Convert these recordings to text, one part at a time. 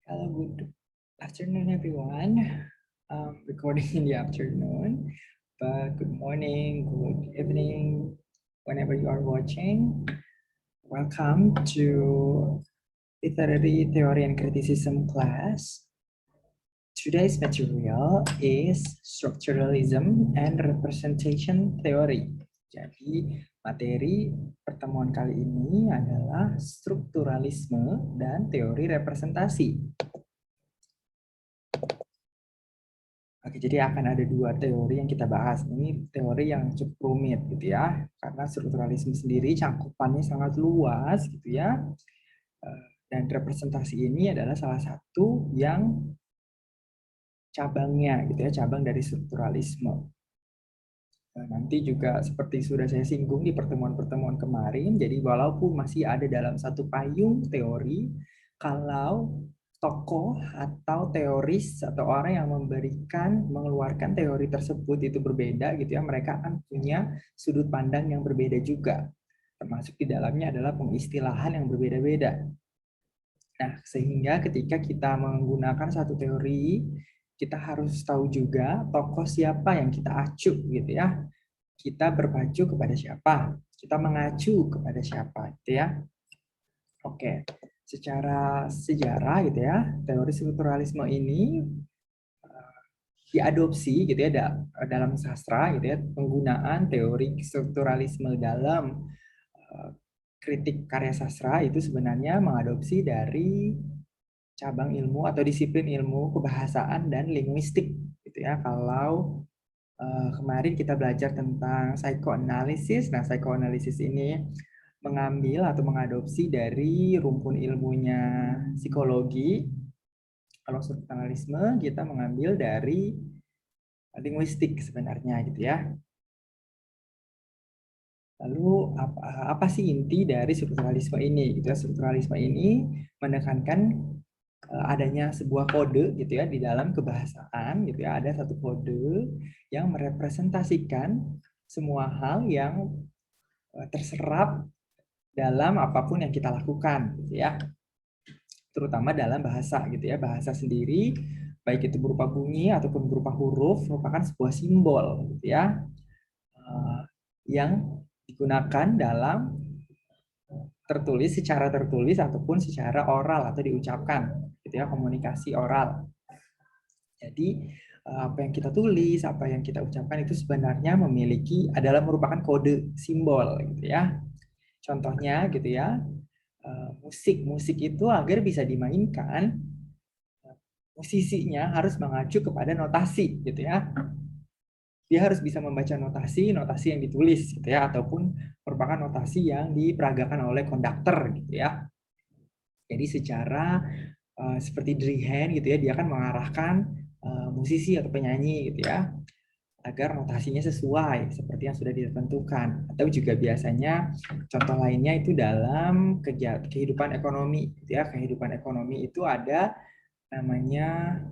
Hello, good afternoon, everyone. Recording in the afternoon, but good morning, good evening, whenever you are watching. Welcome to Literary Theory and Criticism class. Today's material is Structuralism and Representation Theory. Jadi, materi pertemuan kali ini adalah strukturalisme dan teori representasi. Oke, jadi akan ada dua teori yang kita bahas. Ini teori yang cukup rumit gitu ya, karena strukturalisme sendiri cakupannya sangat luas gitu ya. Dan representasi ini adalah salah satu yang cabangnya gitu ya, cabang dari strukturalisme. Nanti juga seperti sudah saya singgung di pertemuan-pertemuan kemarin, jadi walaupun masih ada dalam satu payung teori, kalau tokoh atau teoris atau orang yang mengeluarkan teori tersebut itu berbeda gitu ya, mereka akan punya sudut pandang yang berbeda juga. Termasuk di dalamnya adalah pengistilahan yang berbeda-beda. Nah, sehingga ketika kita menggunakan satu teori, kita harus tahu juga tokoh siapa yang kita acu gitu ya. Kita berpacu kepada siapa, kita mengacu kepada siapa gitu ya. Oke, secara sejarah gitu ya, teori strukturalisme ini diadopsi gitu ya dalam sastra gitu ya, penggunaan teori strukturalisme dalam kritik karya sastra itu sebenarnya mengadopsi dari cabang ilmu atau disiplin ilmu kebahasaan dan linguistik gitu ya. Kalau kemarin kita belajar tentang psychoanalysis. Nah, psychoanalysis ini mengambil atau mengadopsi dari rumpun ilmunya psikologi. Kalau strukturalisme kita mengambil dari linguistik sebenarnya gitu ya. Lalu apa sih inti dari strukturalisme ini? Gitu ya, strukturalisme ini menekankan adanya sebuah kode gitu ya di dalam kebahasaan gitu ya, ada satu kode yang merepresentasikan semua hal yang terserap dalam apapun yang kita lakukan gitu ya, terutama dalam bahasa gitu ya. Bahasa sendiri baik itu berupa bunyi ataupun berupa huruf merupakan sebuah simbol gitu ya, yang digunakan dalam tertulis, secara tertulis ataupun secara oral atau diucapkan gitu ya, komunikasi oral. Jadi apa yang kita tulis, apa yang kita ucapkan itu sebenarnya adalah merupakan kode simbol gitu ya. Contohnya gitu ya, musik itu agar bisa dimainkan, musisinya harus mengacu kepada notasi gitu ya. Dia harus bisa membaca notasi yang ditulis gitu ya, ataupun merupakan notasi yang diperagakan oleh konduktor gitu ya. Jadi secara seperti dirigent gitu ya, dia akan mengarahkan musisi atau penyanyi gitu ya, agar notasinya sesuai seperti yang sudah ditentukan. Atau juga biasanya contoh lainnya itu dalam kehidupan ekonomi gitu ya. Kehidupan ekonomi itu ada namanya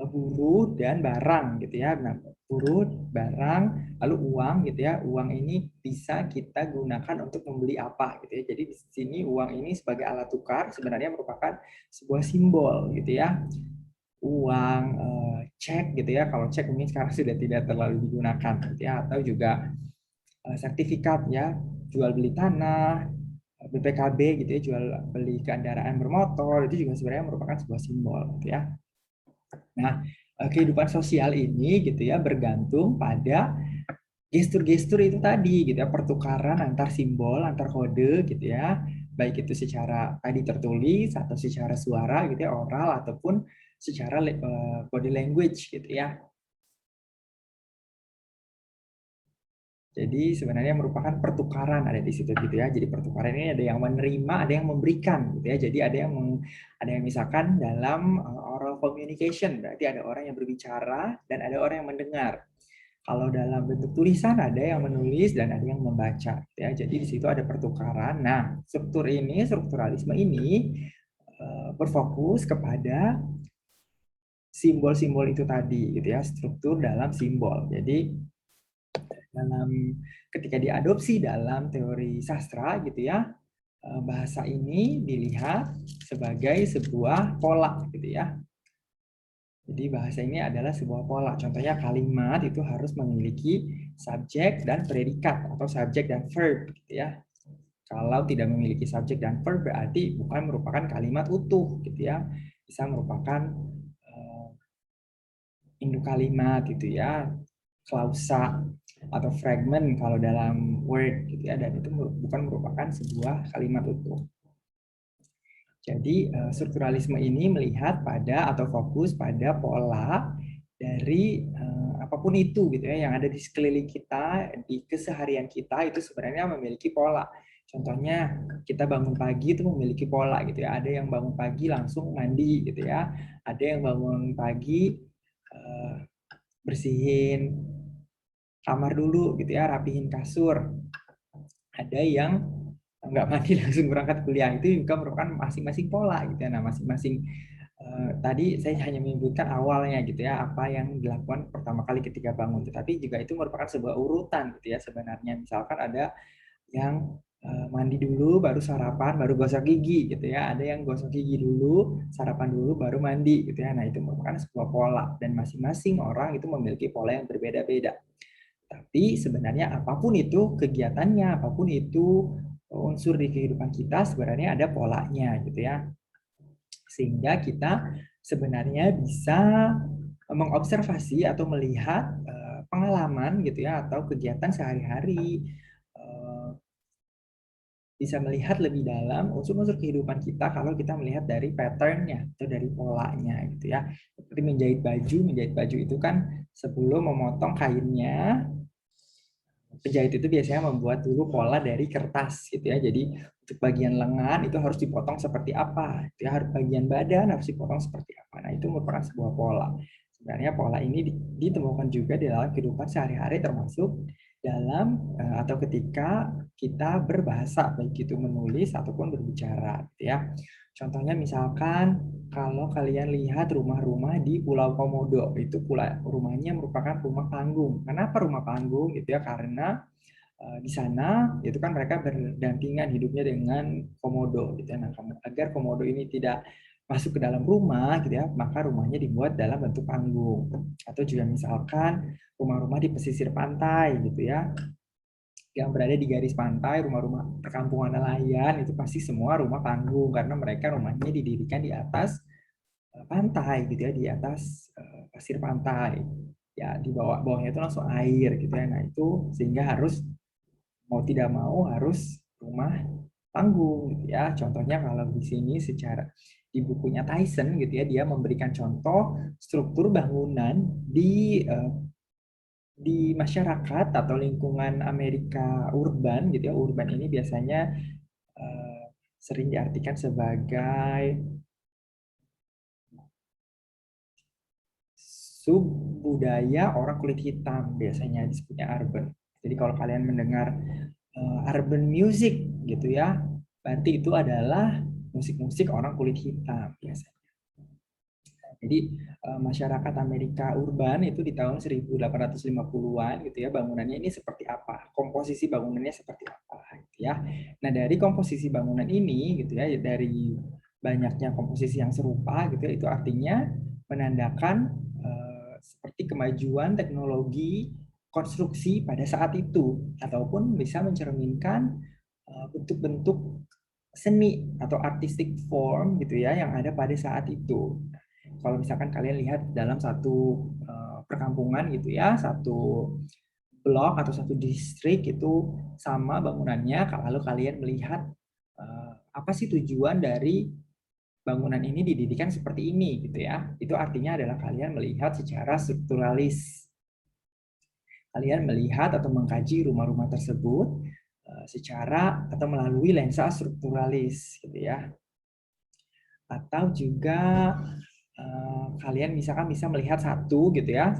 buruh dan barang gitu ya. Nah, buruh, barang, lalu uang gitu ya. Uang ini bisa kita gunakan untuk membeli apa gitu ya. Jadi di sini uang ini sebagai alat tukar sebenarnya merupakan sebuah simbol gitu ya. Uang, cek gitu ya. Kalau cek mungkin sekarang sudah tidak terlalu digunakan gitu ya. Atau juga sertifikat ya, jual beli tanah, BPKB gitu ya, jual beli kendaraan bermotor, itu juga sebenarnya merupakan sebuah simbol gitu ya. Nah, kehidupan sosial ini gitu ya bergantung pada gestur-gestur itu tadi gitu ya, pertukaran antar simbol, antar kode gitu ya, baik itu secara tadi tertulis atau secara suara gitu ya, oral ataupun secara body language gitu ya. Jadi sebenarnya merupakan pertukaran ada di situ gitu ya. Jadi pertukaran ini ada yang menerima, ada yang memberikan gitu ya. Jadi ada yang misalkan dalam oral communication, berarti ada orang yang berbicara dan ada orang yang mendengar. Kalau dalam bentuk tulisan ada yang menulis dan ada yang membaca gitu ya. Jadi di situ ada pertukaran. Nah, strukturalisme ini berfokus kepada simbol-simbol itu tadi gitu ya, struktur dalam simbol. Jadi ketika diadopsi dalam teori sastra gitu ya, bahasa ini dilihat sebagai sebuah pola gitu ya. Jadi bahasa ini adalah sebuah pola. Contohnya kalimat itu harus memiliki subjek dan predikat atau subjek dan verb gitu ya. Kalau tidak memiliki subjek dan verb berarti bukan merupakan kalimat utuh gitu ya. Bisa merupakan induk kalimat gitu ya, klausa atau fragment kalau dalam Word gitu ya, dan itu bukan merupakan sebuah kalimat utuh. Jadi strukturalisme ini melihat pada atau fokus pada pola dari apapun itu gitu ya yang ada di sekeliling kita, di keseharian kita itu sebenarnya memiliki pola. Contohnya kita bangun pagi itu memiliki pola gitu ya. Ada yang bangun pagi langsung mandi gitu ya. Ada yang bangun pagi bersihin kamar dulu gitu ya, rapihin kasur. Ada yang nggak mandi langsung berangkat kuliah, itu juga merupakan masing-masing pola gitu ya. Nah, masing-masing tadi saya hanya menyebutkan awalnya gitu ya, apa yang dilakukan pertama kali ketika bangun, tetapi juga itu merupakan sebuah urutan gitu ya sebenarnya. Misalkan ada yang mandi dulu baru sarapan baru gosok gigi gitu ya, ada yang gosok gigi dulu sarapan dulu baru mandi gitu ya. Nah, itu merupakan sebuah pola dan masing-masing orang itu memiliki pola yang berbeda-beda. Tapi sebenarnya apapun itu kegiatannya, apapun itu unsur di kehidupan kita sebenarnya ada polanya gitu ya. Sehingga kita sebenarnya bisa mengobservasi atau melihat pengalaman gitu ya atau kegiatan sehari-hari, bisa melihat lebih dalam unsur-unsur kehidupan kita kalau kita melihat dari pattern-nya atau dari polanya gitu ya. Seperti menjahit baju itu kan sebelum memotong kainnya, penjahit itu biasanya membuat dulu pola dari kertas gitu ya. Jadi untuk bagian lengan itu harus dipotong seperti apa, itu ya, harus bagian badan harus dipotong seperti apa. Nah, itu merupakan sebuah pola. Sebenarnya pola ini ditemukan juga di dalam kehidupan sehari-hari, termasuk dalam atau ketika kita berbahasa, baik itu menulis ataupun berbicara gitu ya. Contohnya misalkan kalau kalian lihat rumah-rumah di Pulau Komodo, itu pula rumahnya merupakan rumah panggung. Kenapa rumah panggung gitu ya? Karena di sana itu kan mereka berdampingan hidupnya dengan komodo gitu ya. Nah, agar komodo ini tidak masuk ke dalam rumah gitu ya, maka rumahnya dibuat dalam bentuk panggung. Atau juga misalkan rumah-rumah di pesisir pantai gitu ya, yang berada di garis pantai, rumah-rumah perkampungan nelayan itu pasti semua rumah panggung karena mereka rumahnya didirikan di atas pantai gitu ya, di atas pasir pantai. Ya, di bawahnya itu langsung air gitu ya. Nah, itu sehingga harus mau tidak mau harus rumah panggung gitu ya. Contohnya kalau di sini secara di bukunya Tyson gitu ya, dia memberikan contoh struktur bangunan di masyarakat atau lingkungan Amerika urban gitu ya. Urban ini biasanya sering diartikan sebagai sub budaya orang kulit hitam, biasanya disebutnya urban. Jadi kalau kalian mendengar urban music gitu ya, berarti itu adalah musik-musik orang kulit hitam biasanya. Jadi masyarakat Amerika urban itu di tahun 1850-an gitu ya, bangunannya ini seperti apa, komposisi bangunannya seperti apa gitu ya. Nah, dari komposisi bangunan ini gitu ya, dari banyaknya komposisi yang serupa gitu ya, itu artinya menandakan seperti kemajuan teknologi konstruksi pada saat itu, ataupun bisa mencerminkan bentuk-bentuk seni atau artistic form gitu ya yang ada pada saat itu. Kalau misalkan kalian lihat dalam satu perkampungan gitu ya, satu blok atau satu distrik itu sama bangunannya, lalu kalian melihat apa sih tujuan dari bangunan ini didirikan seperti ini gitu ya. Itu artinya adalah kalian melihat secara strukturalis. Kalian melihat atau mengkaji rumah-rumah tersebut secara atau melalui lensa strukturalis gitu ya. Atau juga kalian misalkan bisa melihat satu gitu ya,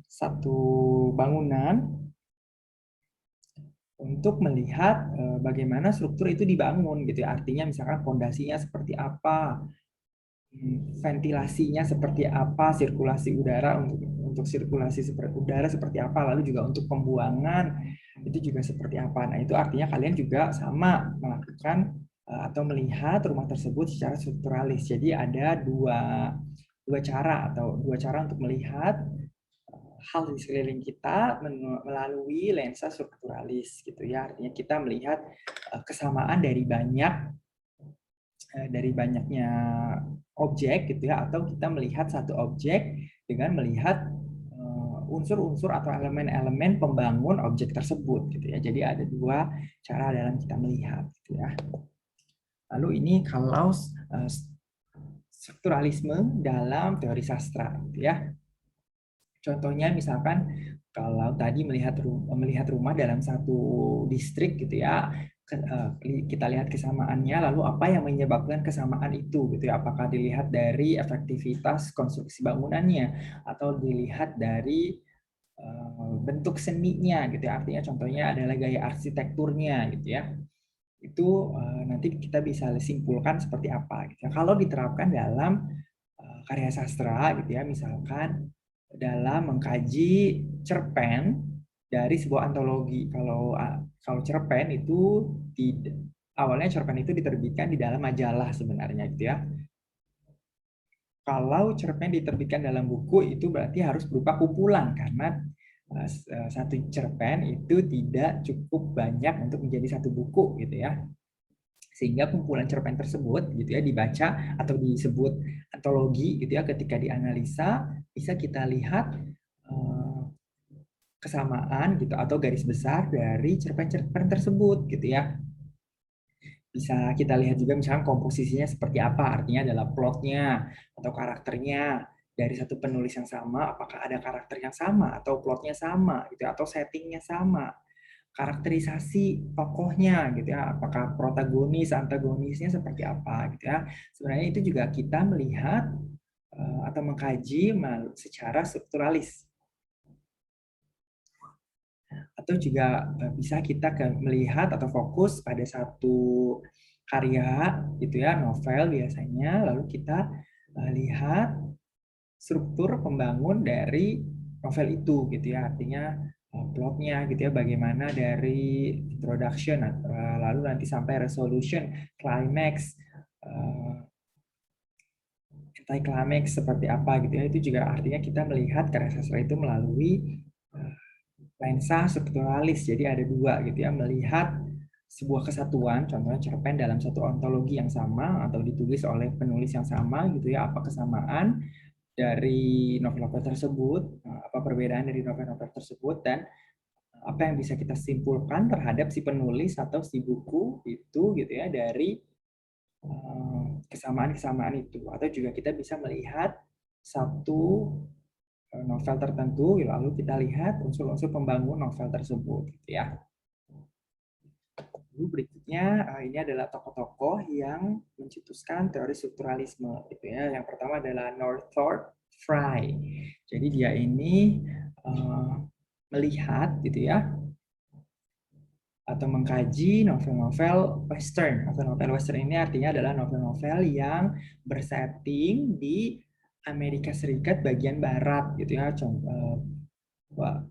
satu bangunan untuk melihat bagaimana struktur itu dibangun gitu ya. Artinya misalkan fondasinya seperti apa, ventilasinya seperti apa, sirkulasi udara untuk sirkulasi udara seperti apa, lalu juga untuk pembuangan itu juga seperti apa. Nah, itu artinya kalian juga sama melakukan atau melihat rumah tersebut secara strukturalis. Jadi ada dua cara untuk melihat hal di sekeliling kita melalui lensa strukturalis gitu ya. Artinya kita melihat kesamaan dari banyaknya objek gitu ya, atau kita melihat satu objek dengan melihat unsur-unsur atau elemen-elemen pembangun objek tersebut gitu ya. Jadi ada dua cara dalam kita melihat gitu ya. Lalu ini kalau strukturalisme dalam teori sastra gitu ya. Contohnya misalkan kalau tadi melihat rumah dalam satu distrik gitu ya, kita lihat kesamaannya, lalu apa yang menyebabkan kesamaan itu gitu ya? Apakah dilihat dari efektivitas konstruksi bangunannya atau dilihat dari bentuk seninya gitu ya? Artinya contohnya adalah gaya arsitekturnya gitu ya. Itu nanti kita bisa simpulkan seperti apa gitu ya. Kalau diterapkan dalam karya sastra gitu ya, misalkan dalam mengkaji cerpen dari sebuah antologi. Kalau cerpen itu awalnya cerpen itu diterbitkan di dalam majalah sebenarnya gitu ya. Kalau cerpen diterbitkan dalam buku itu berarti harus berupa kumpulan, karena satu cerpen itu tidak cukup banyak untuk menjadi satu buku gitu ya. Sehingga kumpulan cerpen tersebut gitu ya dibaca atau disebut antologi gitu ya, ketika dianalisa bisa kita lihat kesamaan gitu atau garis besar dari cerpen-cerpen tersebut gitu ya. Bisa kita lihat juga misalnya komposisinya seperti apa, artinya adalah plotnya atau karakternya dari satu penulis yang sama, apakah ada karakter yang sama atau plotnya sama gitu atau settingnya sama, karakterisasi tokohnya gitu ya, apakah protagonis antagonisnya seperti apa gitu ya. Sebenarnya itu juga kita melihat atau mengkaji secara strukturalis. Atau juga bisa kita melihat atau fokus pada satu karya gitu ya, novel biasanya, lalu kita lihat struktur pembangun dari novel itu gitu ya, artinya plotnya gitu ya, bagaimana dari introduction lalu nanti sampai resolution, climax, anti-climax seperti apa gitu ya. Itu juga artinya kita melihat karya sastra itu melalui lensa strukturalis. Jadi ada dua gitu ya, melihat sebuah kesatuan, contohnya cerpen dalam satu ontologi yang sama atau ditulis oleh penulis yang sama gitu ya, apa kesamaan dari novel-novel tersebut, apa perbedaan dari novel-novel tersebut, dan apa yang bisa kita simpulkan terhadap si penulis atau si buku itu gitu ya dari kesamaan-kesamaan itu. Atau juga kita bisa melihat satu novel tertentu, lalu kita lihat unsur-unsur pembangun novel tersebut gitu ya. Lalu berikutnya ini adalah tokoh-tokoh yang mencetuskan teori strukturalisme gitu ya. Yang pertama adalah Northrop Frye. Jadi dia ini melihat gitu ya atau mengkaji novel-novel western. Novel-novel western ini artinya adalah novel-novel yang bersetting di Amerika Serikat bagian barat gitu ya.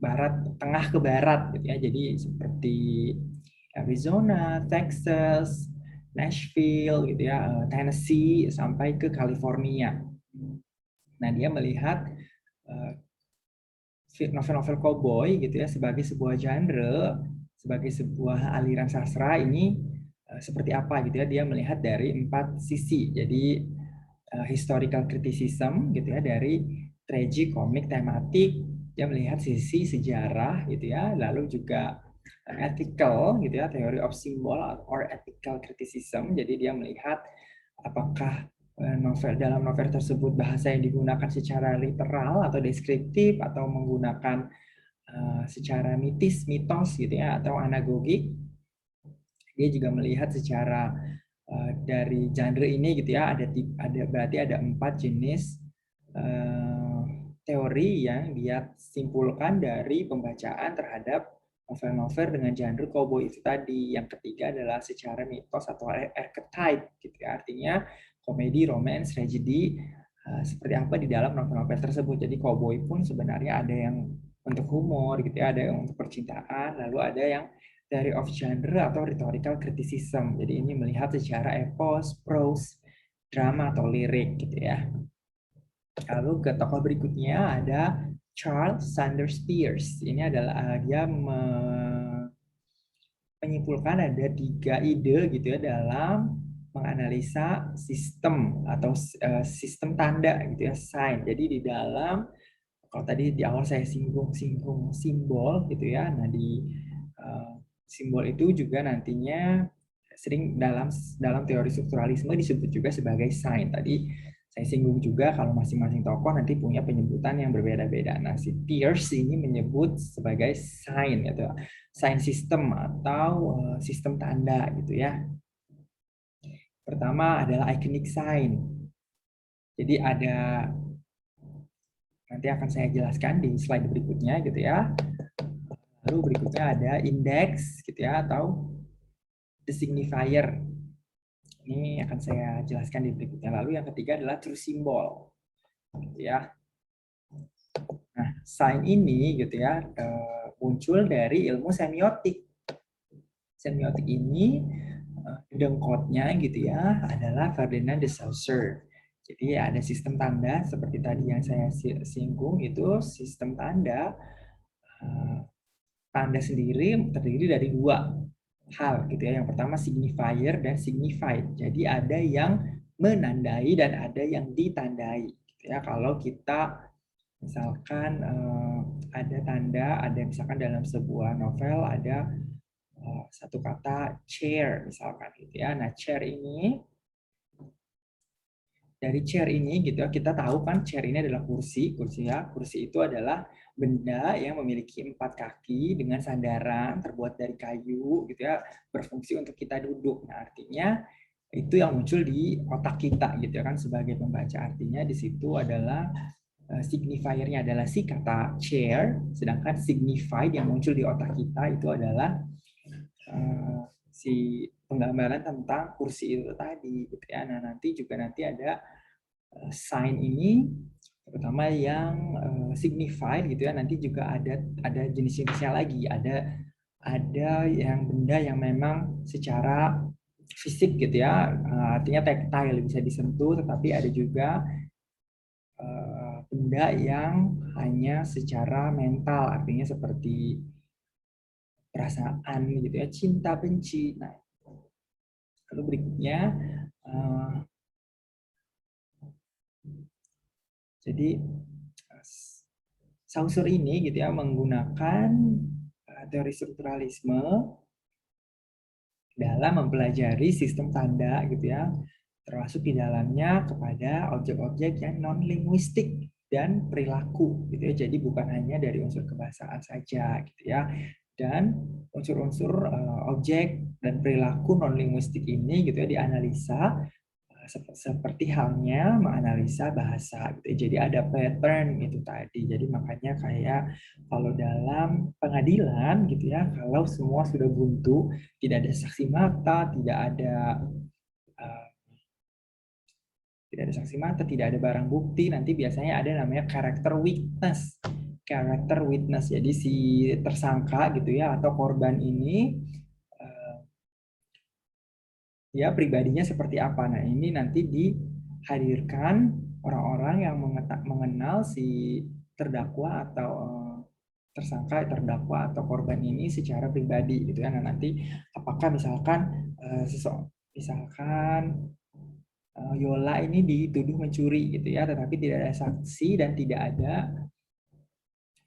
Barat tengah ke barat gitu ya. Jadi seperti Arizona, Texas, Nashville gitu ya, Tennessee sampai ke California. Nah, dia melihat novel-novel cowboy gitu ya sebagai sebuah genre, sebagai sebuah aliran sastra ini seperti apa gitu ya. Dia melihat dari 4 sisi. Jadi historical criticism gitu ya, dari tragic, komik, tematik. Dia melihat sisi sejarah gitu ya, lalu juga ethical gitu ya, theory of symbol or ethical criticism. Jadi dia melihat apakah dalam novel tersebut bahasa yang digunakan secara literal atau deskriptif atau menggunakan secara mitos gitu ya atau anagogik. Dia juga melihat secara dari genre ini gitu ya, berarti ada 4 jenis teori yang dia simpulkan dari pembacaan terhadap novel-novel dengan genre cowboy itu tadi. Yang ketiga adalah secara mitos atau archetype gitu ya, artinya komedi, romance, tragedi seperti apa di dalam novel-novel tersebut. Jadi cowboy pun sebenarnya ada yang untuk humor gitu ya, ada yang untuk percintaan, lalu ada yang theory of genre atau rhetorical criticism. Jadi ini melihat secara epos, prose, drama atau lirik gitu ya. Lalu ke tokoh berikutnya ada Charles Sanders Peirce. Ini adalah dia menyimpulkan ada 3 ide gitu ya dalam menganalisa sistem atau sistem tanda gitu ya, sign. Jadi di dalam, kalau tadi di awal saya singgung simbol gitu ya. Nah, di simbol itu juga nantinya sering dalam teori strukturalisme disebut juga sebagai sign. Tadi saya singgung juga kalau masing-masing tokoh nanti punya penyebutan yang berbeda-beda. Nah, si Peirce ini menyebut sebagai sign gitu, sign system atau sistem tanda gitu ya. Pertama adalah iconic sign. Jadi ada, nanti akan saya jelaskan di slide berikutnya gitu ya. Lalu berikutnya ada index gitu ya, atau the signifier. Ini akan saya jelaskan di berikutnya. Lalu yang ketiga adalah true symbol gitu ya. Nah, sign ini gitu ya muncul dari ilmu semiotik. Semiotik ini dengkotnya gitu ya adalah Ferdinand de Saussure. Jadi ada sistem tanda seperti tadi yang saya singgung, itu sistem tanda. Tanda sendiri terdiri dari 2 hal gitu ya. Yang pertama signifier dan signified. Jadi ada yang menandai dan ada yang ditandai gitu ya. Kalau kita misalkan ada tanda, ada misalkan dalam sebuah novel ada satu kata chair misalkan gitu ya. Nah, chair ini, dari chair ini gitu ya, kita tahu kan chair ini adalah kursi ya. Kursi itu adalah benda yang memiliki 4 kaki dengan sandaran terbuat dari kayu gitu ya, berfungsi untuk kita duduk. Nah, artinya itu yang muncul di otak kita gitu ya kan sebagai pembaca. Artinya di situ adalah signifiernya adalah si kata chair, sedangkan signified yang muncul di otak kita itu adalah si penggambaran tentang kursi itu tadi gitu ya. Nah, nanti ada sign ini, terutama yang signified gitu ya. Nanti juga ada jenis-jenisnya lagi. Ada yang benda yang memang secara fisik gitu ya, artinya tactile bisa disentuh, tetapi ada juga benda yang hanya secara mental, artinya seperti perasaan gitu ya, cinta benci. Nah, lalu berikutnya jadi Saussure ini gitu ya menggunakan teori strukturalisme dalam mempelajari sistem tanda gitu ya, termasuk di dalamnya kepada objek-objek yang non linguistik dan perilaku gitu ya. Jadi bukan hanya dari unsur kebahasaan saja gitu ya. Dan unsur-unsur objek dan perilaku non linguistik ini gitu ya dianalisa seperti halnya menganalisa bahasa gitu. Jadi ada pattern itu tadi. Jadi makanya kayak kalau dalam pengadilan gitu ya, kalau semua sudah buntu, tidak ada saksi mata, uh, saksi mata, tidak ada barang bukti, nanti biasanya ada namanya character witness. Character witness. Jadi si tersangka gitu ya atau korban ini ya pribadinya seperti apa. Nah, ini nanti dihadirkan orang-orang yang mengenal si terdakwa atau tersangka, terdakwa atau korban ini secara pribadi gitu ya. Nah, nanti apakah misalkan misalkan Yola ini dituduh mencuri gitu ya, tetapi tidak ada saksi dan tidak ada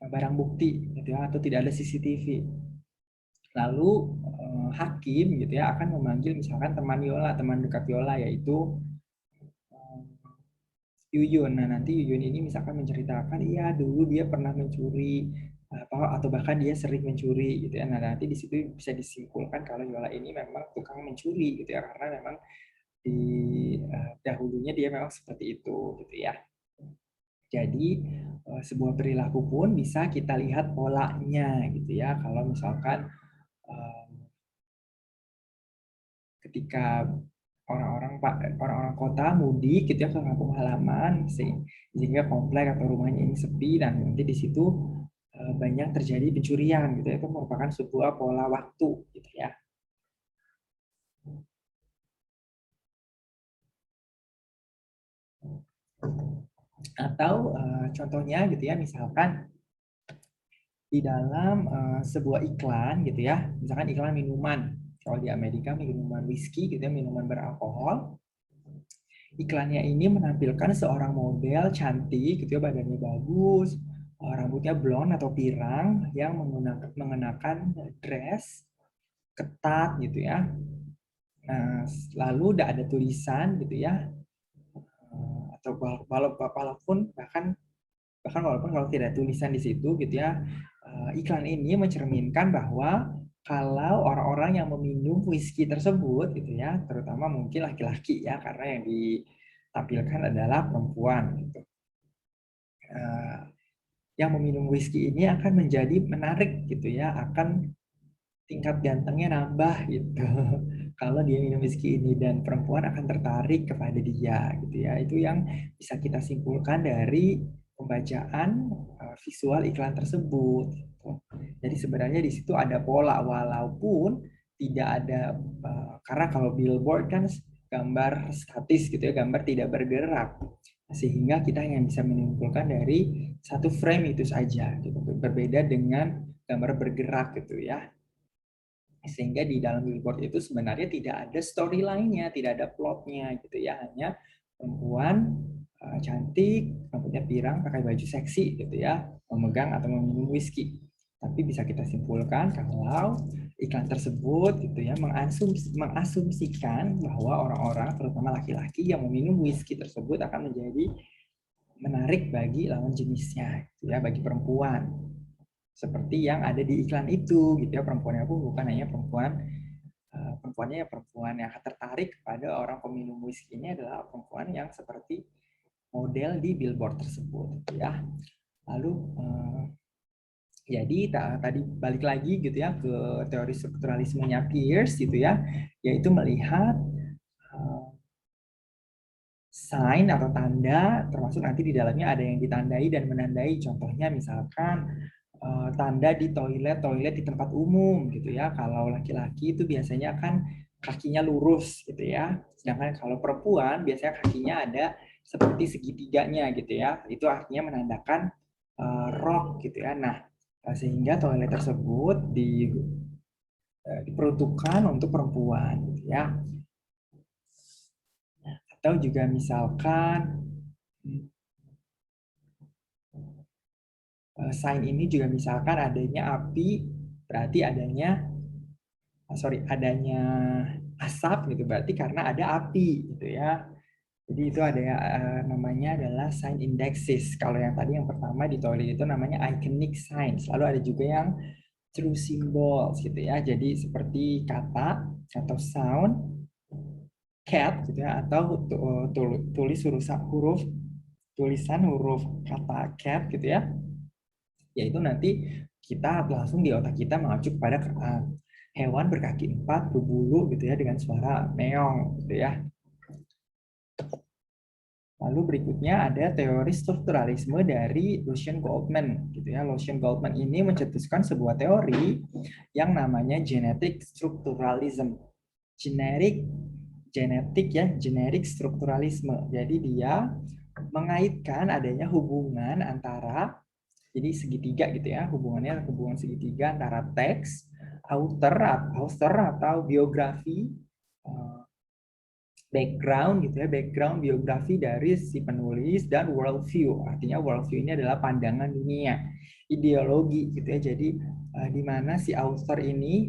barang bukti gitu ya, atau tidak ada CCTV. Lalu hakim gitu ya akan memanggil misalkan teman Yola, teman dekat Yola, yaitu Yuyun. Nah, nanti Yuyun ini misalkan menceritakan, iya dulu dia pernah mencuri atau bahkan dia sering mencuri gitu ya. Nah, nanti di situ bisa disimpulkan kalau Yola ini memang tukang mencuri gitu ya, karena memang di dahulunya dia memang seperti itu gitu ya. Jadi sebuah perilaku pun bisa kita lihat polanya gitu ya. Kalau misalkan ketika orang-orang kota mudik gitu ya ke kampung halaman sehingga komplek atau rumahnya ini sepi, dan nanti di situ banyak terjadi pencurian gitu ya. Itu merupakan sebuah pola waktu gitu ya. Atau contohnya gitu ya, misalkan di dalam sebuah iklan gitu ya, misalkan iklan minuman. Kalau di Amerika minuman whisky gitu ya, minuman beralkohol. Iklannya ini menampilkan seorang model cantik gitu ya, badannya bagus, rambutnya blond atau pirang yang mengenakan dress ketat gitu ya. Nah, lalu udah ada tulisan gitu ya, atau walaupun bahkan bahkan walaupun kalau tidak ada tulisan di situ gitu ya, iklan ini mencerminkan bahwa kalau orang-orang yang meminum whisky tersebut gitu ya, terutama mungkin laki-laki ya, karena yang ditampilkan adalah perempuan gitu. Yang meminum whisky ini akan menjadi menarik gitu ya, akan tingkat gantengnya nambah gitu. Kalau dia minum whisky ini, dan perempuan akan tertarik kepada dia gitu ya. Itu yang bisa kita simpulkan dari pembacaan visual iklan tersebut gitu. Jadi sebenarnya di situ ada pola, walaupun tidak ada karena kalau billboard kan gambar statis gitu ya, gambar tidak bergerak, sehingga kita hanya bisa menyimpulkan dari satu frame itu saja gitu. Berbeda dengan gambar bergerak gitu ya, sehingga di dalam billboard itu sebenarnya tidak ada storyline-nya, tidak ada plotnya gitu ya, hanya perempuan cantik, rambutnya pirang, pakai baju seksi gitu ya, memegang atau meminum whisky. Tapi bisa kita simpulkan kalau iklan tersebut gitu ya mengasumsikan bahwa orang-orang, terutama laki-laki yang meminum whisky tersebut, akan menjadi menarik bagi lawan jenisnya gitu ya, bagi perempuan, seperti yang ada di iklan itu gitu ya. Perempuannya pun bukan hanya perempuan yang tertarik kepada orang peminum whisky, ini adalah perempuan yang seperti model di billboard tersebut gitu ya. Lalu jadi tadi balik lagi gitu ya ke teori strukturalismenya Peirce gitu ya, yaitu melihat sign atau tanda, termasuk nanti di dalamnya ada yang ditandai dan menandai. Contohnya misalkan tanda di toilet di tempat umum gitu ya. Kalau laki-laki itu biasanya kan kakinya lurus gitu ya. Sedangkan kalau perempuan biasanya kakinya ada seperti segitiganya gitu ya. Itu artinya menandakan rok gitu ya. Nah, sehingga toilet tersebut diperuntukkan untuk perempuan gitu ya. Atau juga misalkan sign ini juga misalkan adanya api, berarti adanya asap gitu, berarti karena ada api gitu ya. Jadi itu ada namanya adalah sign indexes. Kalau yang tadi yang pertama di toilet itu namanya iconic signs. Lalu ada juga yang true symbols gitu ya. Jadi seperti kata atau sound, cat gitu ya, atau tulisan huruf kata cat gitu ya. Yaitu nanti kita langsung di otak kita mengacu pada hewan berkaki 4 berbulu gitu ya, dengan suara meong gitu ya. Lalu berikutnya ada teori strukturalisme dari Lucien Goldman gitu ya. Lucien Goldman ini mencetuskan sebuah teori yang namanya genetic structuralism. Genetic strukturalisme. Jadi dia mengaitkan adanya hubungan antara, jadi segitiga gitu ya, hubungan segitiga antara teks, author atau biografi, background gitu ya, background biografi dari si penulis, dan worldview. Artinya worldview ini adalah pandangan dunia, ideologi gitu ya. Jadi di mana si author ini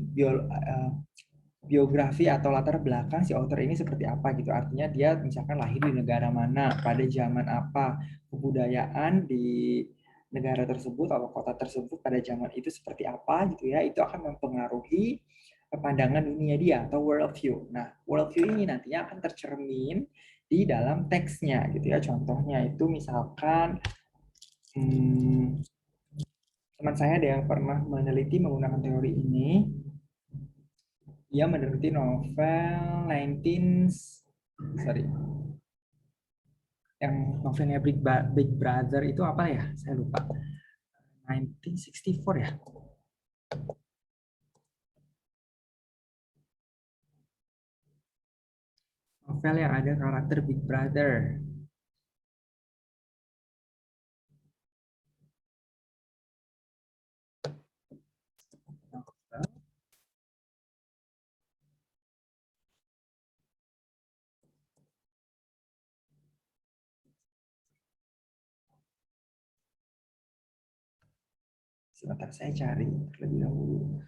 biografi atau latar belakang si author ini seperti apa gitu. Artinya dia misalkan lahir di negara mana, pada zaman apa, kebudayaan di negara tersebut atau kota tersebut pada zaman itu seperti apa gitu ya. Itu akan mempengaruhi pandangan dunia dia atau worldview. Nah, worldview ini nantinya akan tercermin di dalam teksnya gitu ya. Contohnya itu misalkan teman saya ada yang pernah meneliti menggunakan teori ini. Dia meneliti novel 19 sorry yang novelnya Big Brother itu apa ya, saya lupa. 1964 ya. Novel yang ada karakter Big Brother. Novel. Sebentar saya cari terlebih dahulu.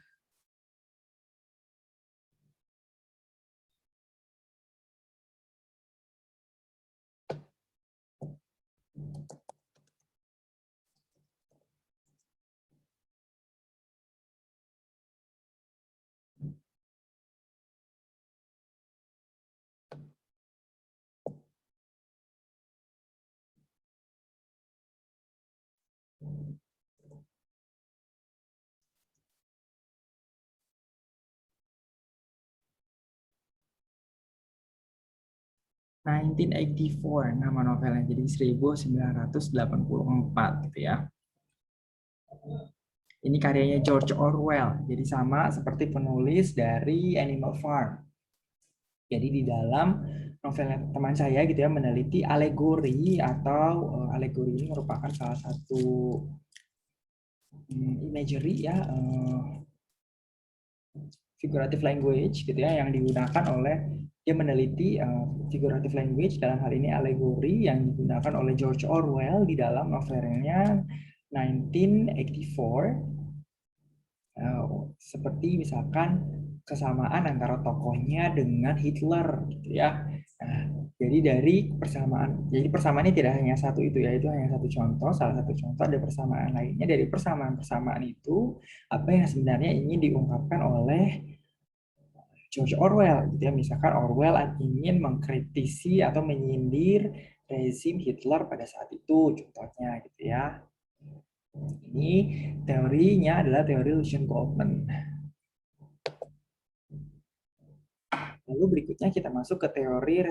"1984" nama novelnya, jadi 1984 gitu ya. Ini karyanya George Orwell, jadi sama seperti penulis dari Animal Farm. Jadi di dalam novel teman saya gitu ya meneliti alegori, atau alegori ini merupakan salah satu imagery ya, figurative language gitu ya, yang digunakan oleh, dia meneliti figurative language, dalam hal ini alegori, yang digunakan oleh George Orwell di dalam novelnya 1984. Seperti misalkan kesamaan antara tokohnya dengan Hitler gitu ya. Nah, jadi dari persamaan, jadi persamaannya tidak hanya satu itu ya, itu hanya satu contoh, salah satu contoh, ada persamaan lainnya. Dari persamaan-persamaan itu, apa yang sebenarnya ingin diungkapkan oleh George Orwell gitu ya. Misalkan Orwell ingin mengkritisi atau menyindir rezim Hitler pada saat itu, contohnya gitu ya. Ini teorinya adalah teori Lucien Goldman. Lalu berikutnya kita masuk ke teori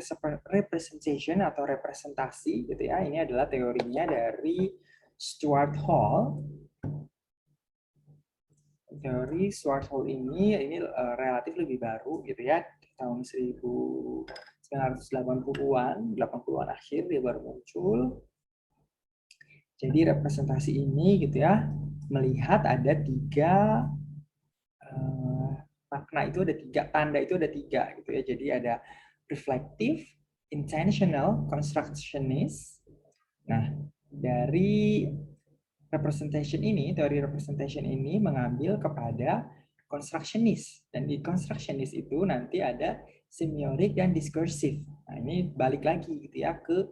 representation atau representasi gitu ya. Ini adalah teorinya dari Stuart Hall. Teori Stuart Hall ini relatif lebih baru gitu ya. Tahun 1980-an, 80-an akhir dia baru muncul. Jadi representasi ini gitu ya, melihat ada tiga makna, itu ada tiga, tanda itu ada tiga gitu ya. Jadi ada reflective, intentional, constructionist. Nah, dari representation ini, teori representation ini mengambil kepada constructionist, dan di constructionist itu nanti ada semiotic dan discursive. Nah, ini balik lagi gitu ya ke,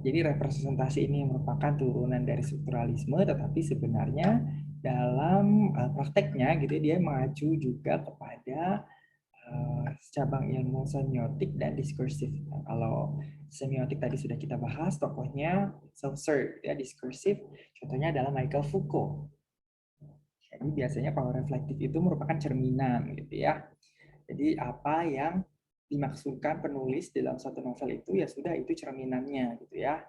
jadi representasi ini merupakan turunan dari strukturalisme, tetapi sebenarnya dalam prakteknya gitu dia mengacu juga kepada cabang ilmu semiotik dan diskursif. Nah, kalau semiotik tadi sudah kita bahas, tokohnya Saussure, ya. Diskursif contohnya adalah Michael Foucault. Jadi biasanya kalau reflektif itu merupakan cerminan gitu ya. Jadi apa yang dimaksudkan penulis dalam satu novel itu, ya sudah, itu cerminannya gitu ya,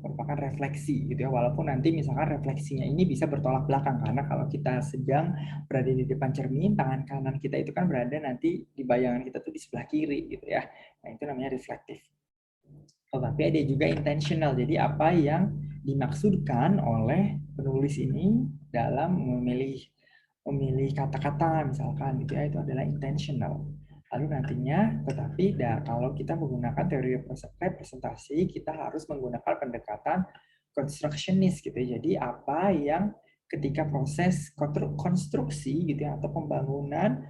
merupakan refleksi gitu ya. Walaupun nanti misalkan refleksinya ini bisa bertolak belakang, karena kalau kita sedang berada di depan cermin, tangan kanan kita itu kan berada nanti di bayangan kita tuh di sebelah kiri gitu ya. Nah, itu namanya reflektif. Tetapi ada juga intentional, jadi apa yang dimaksudkan oleh penulis ini dalam memilih memilih kata-kata misalkan gitu ya, itu adalah intentional. Lalu nantinya, tetapi kalau kita menggunakan teori representasi, kita harus menggunakan pendekatan constructionist gitu ya. Jadi apa yang ketika proses konstruksi gitu ya, atau pembangunan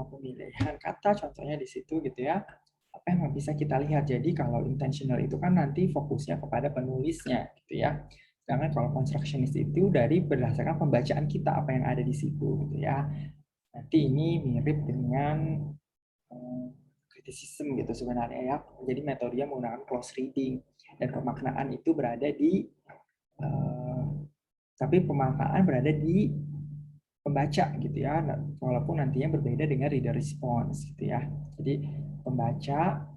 pemilihan kata contohnya di situ gitu ya, apa yang bisa kita lihat. Jadi kalau intentional itu kan nanti fokusnya kepada penulisnya gitu ya. Sedangkan kalau constructionist itu dari berdasarkan pembacaan kita apa yang ada di situ gitu ya. Nanti ini mirip dengan kritisisme gitu sebenarnya ya. Jadi metodenya menggunakan close reading, dan pemaknaan itu berada di tapi pemaknaan berada di pembaca gitu ya, walaupun nantinya berbeda dengan reader response gitu ya. Jadi pembaca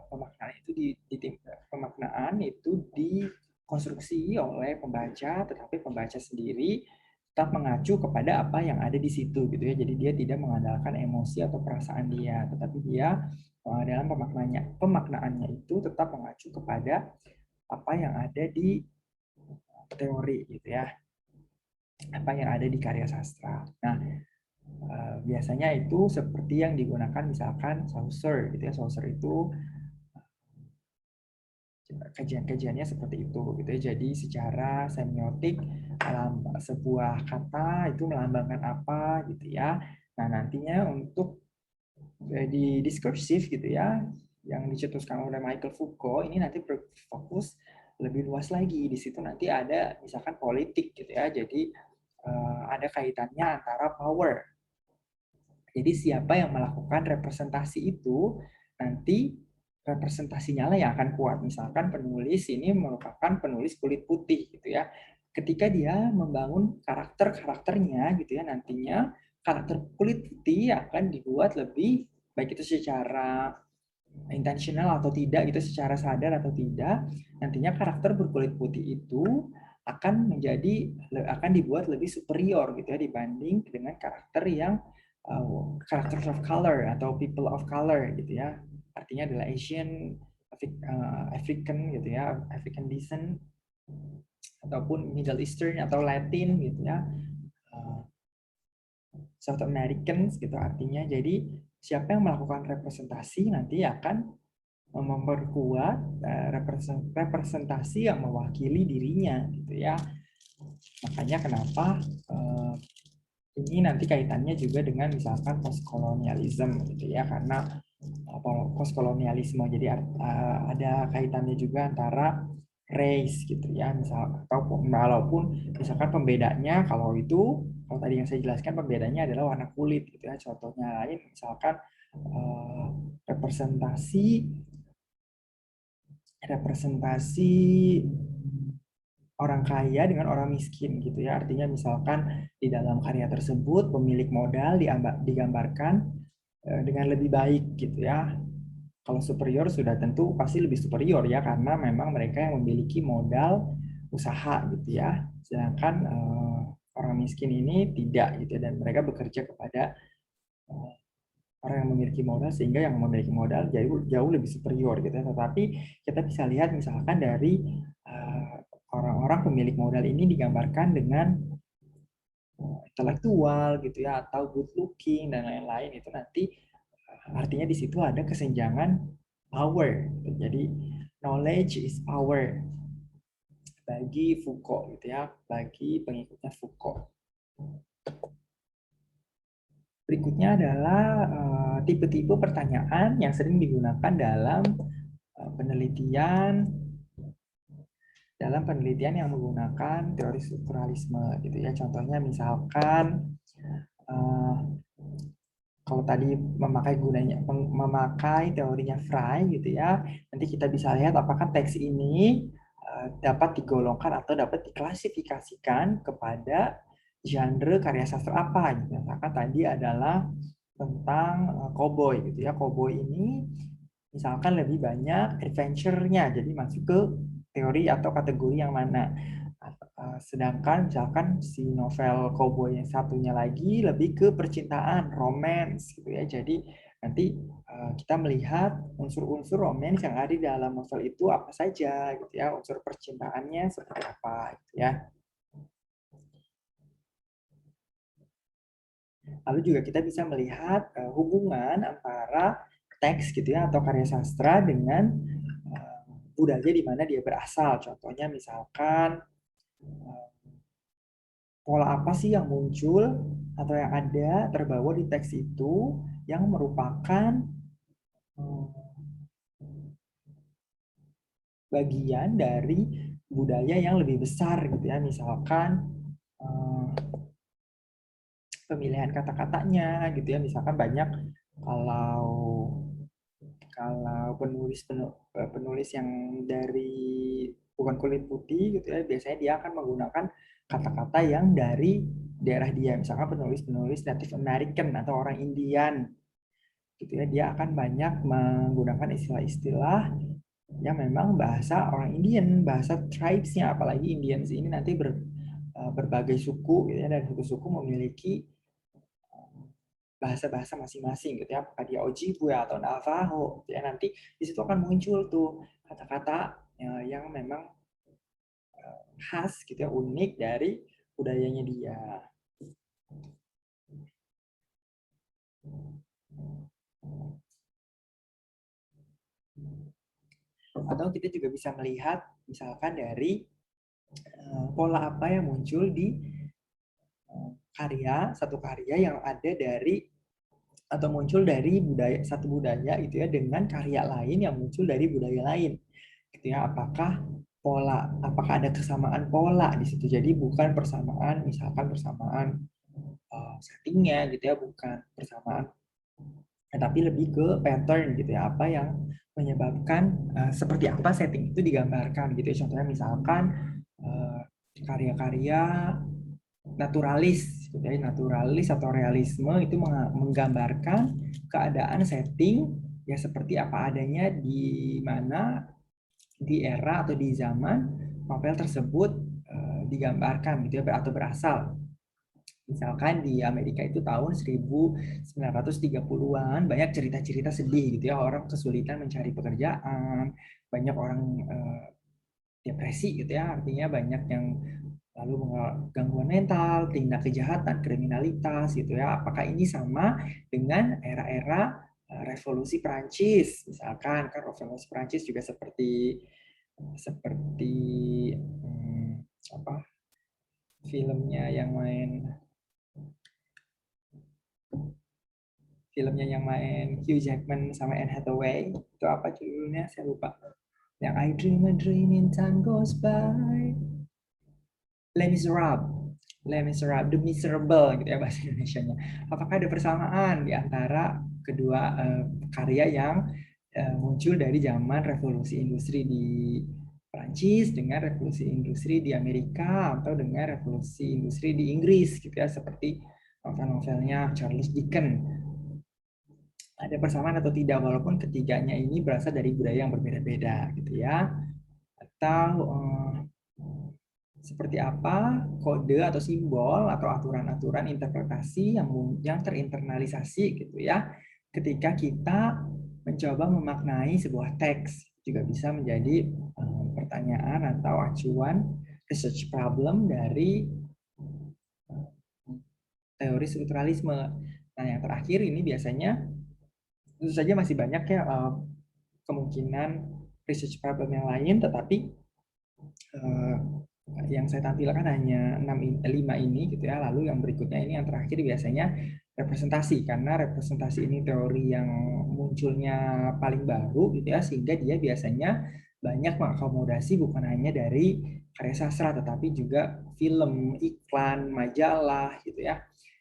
pemaknaan itu pemaknaan itu konstruksi oleh pembaca, tetapi pembaca sendiri tetap mengacu kepada apa yang ada di situ gitu ya. Jadi dia tidak mengandalkan emosi atau perasaan dia, tetapi dia dalam pemaknaannya itu tetap mengacu kepada apa yang ada di teori gitu ya, apa yang ada di karya sastra. Nah, biasanya itu seperti yang digunakan misalkan Saussure gitu ya. Saussure itu kajian-kajiannya seperti itu gitu ya. Jadi secara semiotik sebuah kata itu melambangkan apa gitu ya. Nah, nantinya untuk di diskursif gitu ya, yang dicetuskan oleh Michael Foucault ini nanti berfokus lebih luas lagi. Di situ nanti ada misalkan politik gitu ya. Jadi ada kaitannya antara power. Jadi siapa yang melakukan representasi itu nanti representasinya lah yang akan kuat. Misalkan penulis ini merupakan penulis kulit putih gitu ya. Ketika dia membangun karakternya gitu ya, nantinya karakter kulit putih akan dibuat lebih baik itu secara intentional atau tidak, gitu secara sadar atau tidak, nantinya karakter berkulit putih itu akan dibuat lebih superior gitu ya dibanding dengan karakter yang karakter of color atau people of color gitu ya. Artinya adalah Asian, African gitu ya, African descent ataupun Middle Eastern atau Latin gitu ya. South Americans gitu artinya. Jadi siapa yang melakukan representasi nanti akan memperkuat representasi yang mewakili dirinya gitu ya. Makanya kenapa ini nanti kaitannya juga dengan misalkan postkolonialisme gitu ya, karena postkolonialisme jadi ada kaitannya juga antara race gitu ya, misal atau walaupun misalkan pembedanya kalau tadi yang saya jelaskan pembedanya adalah warna kulit gitu ya. Contohnya lain misalkan representasi orang kaya dengan orang miskin gitu ya. Artinya misalkan di dalam karya tersebut pemilik modal digambarkan dengan lebih baik gitu ya. Kalau superior sudah tentu pasti lebih superior ya, karena memang mereka yang memiliki modal usaha gitu ya. Sedangkan orang miskin ini tidak gitu ya, dan mereka bekerja kepada orang yang memiliki modal, sehingga yang memiliki modal jauh lebih superior gitu ya. Tetapi kita bisa lihat misalkan dari orang-orang pemilik modal ini digambarkan dengan intelektual gitu ya, atau good looking dan lain-lain, itu nanti artinya di situ ada kesenjangan power. Jadi knowledge is power bagi Foucault gitu ya, bagi pengikutnya Foucault. Berikutnya adalah tipe-tipe pertanyaan yang sering digunakan dalam penelitian yang menggunakan teori strukturalisme gitu ya. Contohnya misalkan kalau tadi memakai teorinya Frey gitu ya, nanti kita bisa lihat apakah teks ini dapat digolongkan atau dapat diklasifikasikan kepada genre karya sastra apa gitu. Misalkan tadi adalah tentang cowboy gitu ya. Cowboy ini misalkan lebih banyak adventure-nya, jadi masuk ke teori atau kategori yang mana. Sedangkan misalkan si novel cowboy yang satunya lagi lebih ke percintaan, romance gitu ya. Jadi nanti kita melihat unsur-unsur romance yang ada di dalam novel itu apa saja gitu ya, unsur percintaannya seperti apa gitu ya. Lalu juga kita bisa melihat hubungan antara teks gitu ya atau karya sastra dengan budaya di mana dia berasal. Contohnya misalkan pola apa sih yang muncul atau yang ada terbawa di teks itu yang merupakan bagian dari budaya yang lebih besar gitu ya. Misalkan pemilihan kata-katanya gitu ya. Misalkan banyak kalau penulis yang dari bukan kulit putih gitu ya, biasanya dia akan menggunakan kata-kata yang dari daerah dia. Misalkan penulis-penulis Native American atau orang Indian gitu ya, dia akan banyak menggunakan istilah-istilah yang memang bahasa orang Indian, bahasa tribes-nya, apalagi Indians ini nanti berbagai suku gitu ya, dan suku-suku memiliki bahasa-bahasa masing-masing gitu ya, apakah dia Ojibwe atau Navajo gitu ya, nanti di situ akan muncul tuh kata-kata yang memang khas gitu ya, unik dari budayanya dia. Atau kita juga bisa melihat misalkan dari pola apa yang muncul di satu karya yang ada dari atau muncul dari satu budaya gitu ya, dengan karya lain yang muncul dari budaya lain gitu ya, apakah ada kesamaan pola di situ, jadi bukan persamaan, misalkan persamaan settingnya gitu ya, bukan persamaan, tapi lebih ke pattern gitu ya, apa yang menyebabkan seperti apa setting itu digambarkan gitu ya. Contohnya misalkan karya-karya naturalis gitu ya, naturalis atau realisme itu menggambarkan keadaan setting ya seperti apa adanya di mana di era atau di zaman novel tersebut digambarkan gitu ya, atau berasal. Misalkan di Amerika itu tahun 1930-an banyak cerita-cerita sedih gitu ya, orang kesulitan mencari pekerjaan, banyak orang depresi gitu ya, artinya banyak yang lalu gangguan mental, tindak kejahatan, kriminalitas gitu ya. Apakah ini sama dengan era-era revolusi Prancis? Misalkan kan revolusi Prancis juga seperti seperti hmm, apa filmnya yang main Hugh Jackman sama Anne Hathaway, itu apa judulnya saya lupa, yang I dream a dream in time goes by, Les Miserables, Les Miserables, The Miserable gitu ya bahasa Indonesianya. Apakah ada persamaan di antara kedua karya yang muncul dari zaman revolusi industri di Prancis dengan revolusi industri di Amerika, atau dengan revolusi industri di Inggris gitu ya, seperti novel-novelnya Charles Dickens. Ada persamaan atau tidak, walaupun ketiganya ini berasal dari budaya yang berbeda-beda gitu ya. Atau seperti apa kode atau simbol atau aturan-aturan interpretasi yang terinternalisasi gitu ya, ketika kita mencoba memaknai sebuah teks, juga bisa menjadi pertanyaan atau acuan research problem dari teori strukturalisme. Nah, yang terakhir ini biasanya tentu saja masih banyak ya kemungkinan research problem yang lain, tetapi uh, yang saya tampilkan hanya 5 ini gitu ya. Lalu yang berikutnya ini yang terakhir biasanya representasi, karena representasi ini teori yang munculnya paling baru gitu ya, sehingga dia biasanya banyak mengakomodasi bukan hanya dari karya sastra tetapi juga film, iklan, majalah gitu ya.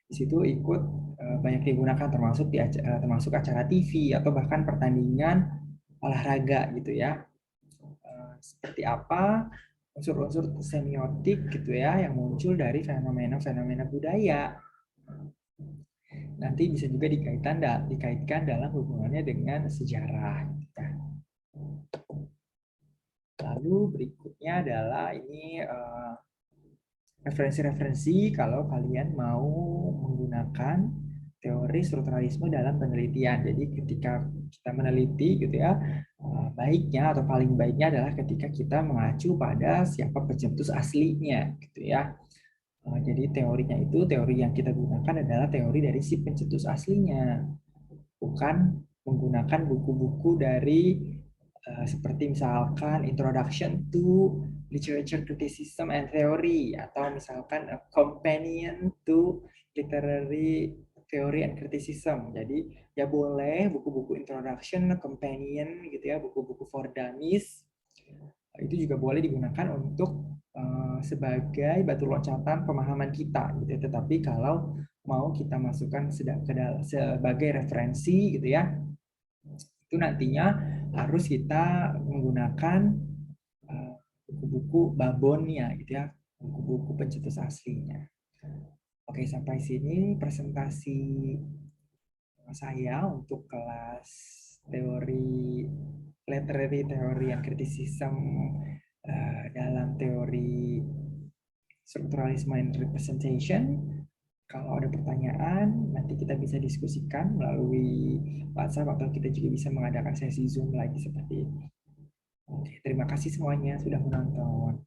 Di situ ikut banyak digunakan, termasuk acara TV atau bahkan pertandingan olahraga gitu ya. Seperti apa unsur-unsur semiotik gitu ya yang muncul dari fenomena-fenomena budaya. Nanti bisa juga dikaitkan dalam hubungannya dengan sejarah. Lalu berikutnya adalah ini referensi-referensi kalau kalian mau menggunakan teori strukturalisme dalam penelitian. Jadi ketika kita meneliti gitu ya, baiknya atau paling baiknya adalah ketika kita mengacu pada siapa pencetus aslinya gitu ya. Jadi teorinya itu, teori yang kita gunakan adalah teori dari si pencetus aslinya, bukan menggunakan buku-buku dari seperti misalkan Introduction to Literature Criticism and Theory, atau misalkan A Companion to Literary Theory and Criticism. Jadi ya boleh buku-buku introduction, companion gitu ya, buku-buku for dummies itu juga boleh digunakan untuk sebagai batu loncatan pemahaman kita gitu ya. Tetapi kalau mau kita masukkan sebagai referensi gitu ya, itu nantinya harus kita menggunakan buku-buku babonnya gitu ya, buku-buku pencetus aslinya. Oke, sampai sini presentasi saya untuk kelas teori literary theory and criticism dalam teori strukturalisme and representation. Kalau ada pertanyaan, nanti kita bisa diskusikan melalui WhatsApp atau kita juga bisa mengadakan sesi Zoom lagi seperti ini. Oke, terima kasih semuanya sudah menonton.